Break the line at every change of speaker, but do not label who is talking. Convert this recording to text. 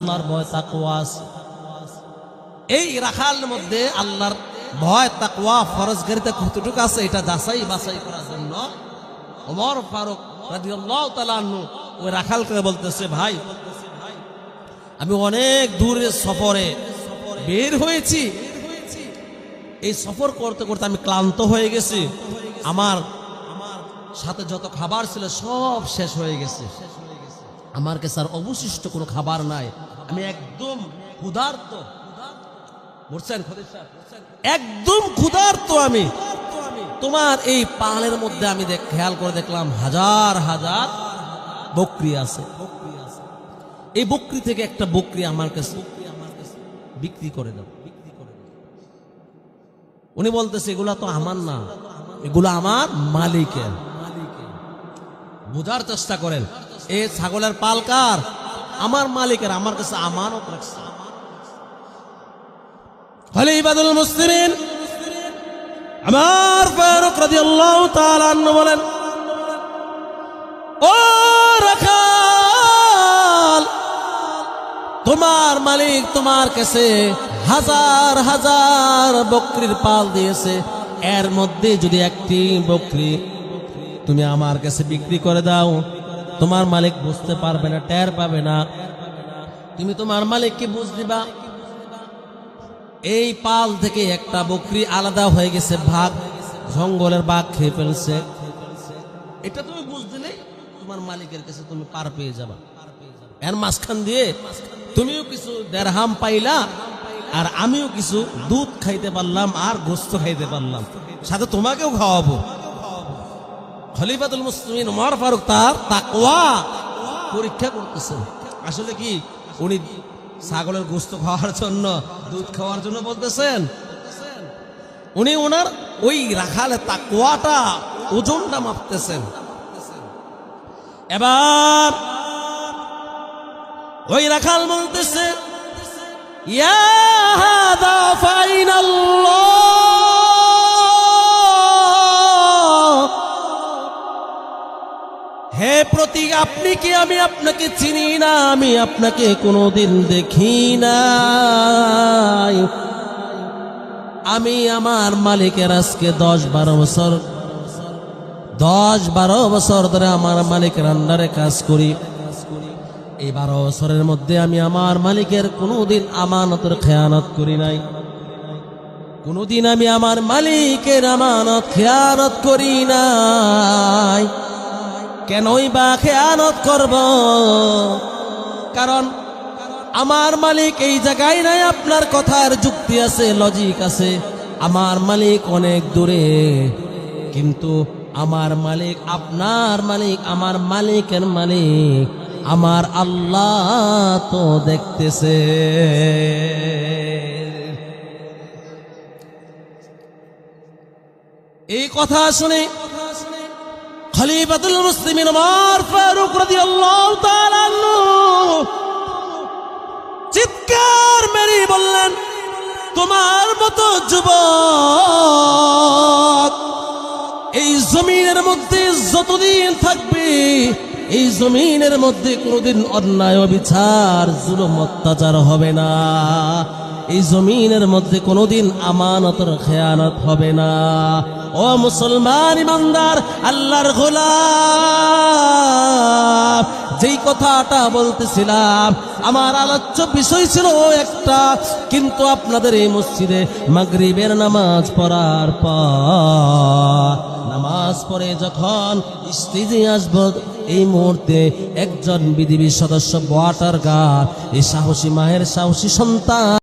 আল্লাহর ভয় তাকওয়া আছে। এই রাখালের মধ্যে আল্লাহর ভয় তাকওয়া ফরজগারিতা কতটুকু আছে এটা যাচাই বাছাই করার জন্য ওমর ফারুক রাদিয়াল্লাহু তাআলা আনহু ওই রাখালকে বলতেছে, ভাই আমি অনেক দূরের সফরে বের হয়েছি, এই সফর করতে করতে আমি ক্লান্ত হয়ে গেছি, আমার সাথে যত খাবার ছিল সব শেষ হয়ে গেছে, আমার কাছে আর অবশিষ্ট কোনো খাবার নাই, আমি একদম ক্ষুধার্ত। বুঝছেন একদম ক্ষুধার্ত আমি। তোমার এই পাহাড়ের মধ্যে আমি খেয়াল করে দেখলাম হাজার হাজার বকরি আছে, এই বকরি থেকে একটা বকরি আমার কাছে বিক্রি করে দাও। উনি বলতেছে এগুলা তো আমার না, এগুলো আমার মালিকের। বোঝার চেষ্টা করেন, এই ছাগলের পাল কার? আমার মালিকের, আমার কাছে আমানত রাখছে। খলিফাতুল মুসলিমিন ওমর ফারুক রাদিয়াল্লাহু তাআলা আনহু বলেন, ও রাখাল, তোমার মালিক তোমার কাছে হাজার হাজার বকরির পাল দিয়েছে, এর মধ্যে যদি একটি বকরি তুমি আমার কাছে বিক্রি করে দাও, তোমার মালিক বুঝতে পারবে না, টের পাবে না, তুমি তোমার মালিককে বুঝ দিবা এই পাল থেকে একটা বকরি আলাদা হয়ে গেছে, ভাগ জঙ্গলের বাঘ খেয়ে ফেলছে, এটা তুমি বুঝ দিলে তোমার মালিকের কাছে তুমি পার পেয়ে যাবা। এর মাঝখান দিয়ে তুমিও কিছু দেরহাম পাইলা, আর আমিও কিছু দুধ খাইতে পারলাম, আর গোস্ত খাইতে পারলাম, সাথে তোমাকেও খাওয়াবো। খলিফাতুল মুসলিমিন ওমর ফারুক তার তাকওয়া পরীক্ষা করতেছেন। আসলে কি উনি ছাগলের গোস্ত খাওয়ার জন্য, দুধ খাওয়ার জন্য বলতেছেন? উনি ওনার ওই রাখালের তাকওয়াটা, ওজনটা মাপতেছেন। এবার ওই রাখাল বলতেছে, ইয়া হাদা ফাইনাল্লাহ, হে প্রতীক, আপনি কি? আমি আপনাকে চিনি না, আমি আপনাকে কোনোদিন দেখি নাই, আমি আমার মালিকের আজকে 10-12 বছর ধরে আমার মালিকের আন্ডারে কাজ করি। এই 12 বছরের মধ্যে আমি আমার মালিকের কোনোদিন আমানতের খেয়ানত করি নাই, কোনোদিন আমি আমার মালিকের আমানত খেয়ানত করি নাই। কেনই বা খেয়ানত করব? কারণ আমার মালিক এই জায়গায় নাই। আপনার কথার যুক্তি আছে, লজিক আছে, আমার মালিক অনেক দূরে, কিন্তু আমার মালিক, আপনার মালিক, আমার মালিকের মালিক আমার আল্লাহ তো দেখতেছে। এই কথা শুনে খলিফাতুল মুসলিমিন ওমর ফারুক রাদিয়াল্লাহু তাআলা আনহু চিৎকার মেরে বললেন, তোমার মতো যুবক এই জমিনের মধ্যে যতদিন থাকবে, এই জমিনের মধ্যে কোনোদিন অন্যায়, অবিচার, জুলুম, অত্যাচার হবে না, এই জমিনের মধ্যে কোনোদিন আমানতের খেয়ানত হবে না। ও মুসলমান ইমানদার, আল্লাহর গোলাম, যেই কথাটা বলতেছিলাম আমার আলোচ্য বিষয় ছিল একটা, কিন্তু আপনাদের এই মসজিদে মাগরিবের নামাজ পড়ার পর, নামাজ পড়ে যখন স্টেজে আসব, এই মুহূর্তে একজন বিডিবি সদস্য, ওয়াটার গার্ড, এই সাহসী মায়ের সাহসী সন্তান